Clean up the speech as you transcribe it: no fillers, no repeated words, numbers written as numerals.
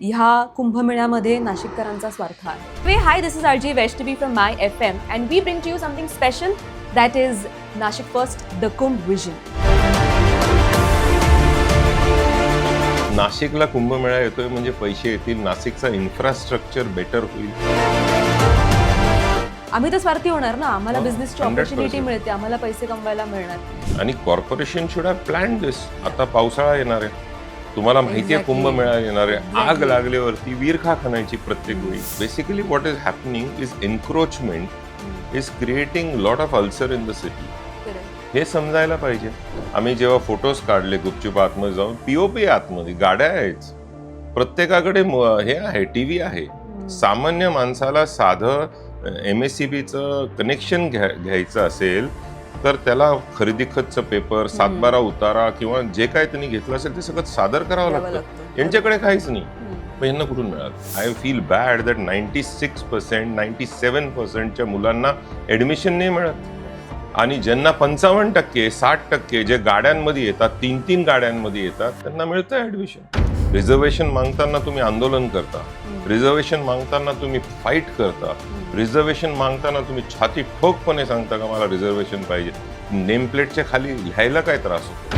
ह्या कुंभमेळ्यामध्ये नाशिककरांचा स्वार्थ आहे. Hi, this is RJ Vaishnavi from my FM and we bring to you something special that is Nashik first the Kumbh vision. नाशिकला कुंभमेळा येतोय म्हणजे पैसे येतील, नाशिकचा इन्फ्रास्ट्रक्चर बेटर होईल. आम्ही तर स्वार्थी होणार ना, आम्हाला बिझनेसची 100% ऑपॉर्च्युनिटी मिळते, आम्हाला पैसे कमवायला मिळणार. आणि कॉर्पोरेशन शुड हॅव प्लॅन दिस. आता पावसाळा येणार आहे, तुम्हाला माहिती आहे Exactly. कुंभमेळा येणार आहे. आग Exactly. लागल्यावरती वीरखा खणायची प्रत्येक वेळी. Basically what is happening is encroachment is creating lot of ulcer in the city. हे समजायला पाहिजे. आम्ही जेव्हा फोटोज काढले गुपचूप आतमध्ये जाऊन, पीओपी आतमध्ये गाड्या आहेच, प्रत्येकाकडे हे आहे, टीव्ही आहे. सामान्य माणसाला साधं MSCBचं कनेक्शन घ्यायचं असेल तर त्याला खरेदी खतचं पेपर, 7/12 उतारा किंवा जे काय त्यांनी घेतलं असेल ते सगळं सादर करावं लागतं. यांच्याकडे काहीच नाही. पण यांना कुठून मिळाल? आय फील बॅड दॅट 96%, 97%च्या मुलांना ऍडमिशन नाही मिळत. आणि ज्यांना 55%, 60% जे गाड्यांमध्ये येतात, 3-3 गाड्यांमध्ये येतात, त्यांना मिळतं ऍडमिशन. रिझर्वेशन मागताना तुम्ही आंदोलन करता, रिझर्वेशन मागताना तुम्ही फाईट करता, रिझर्वेशन मागताना तुम्ही छाती ठोकपणे सांगता का मला रिझर्वेशन पाहिजे. नेमप्लेटच्या खाली लिहायला काय त्रास होतो?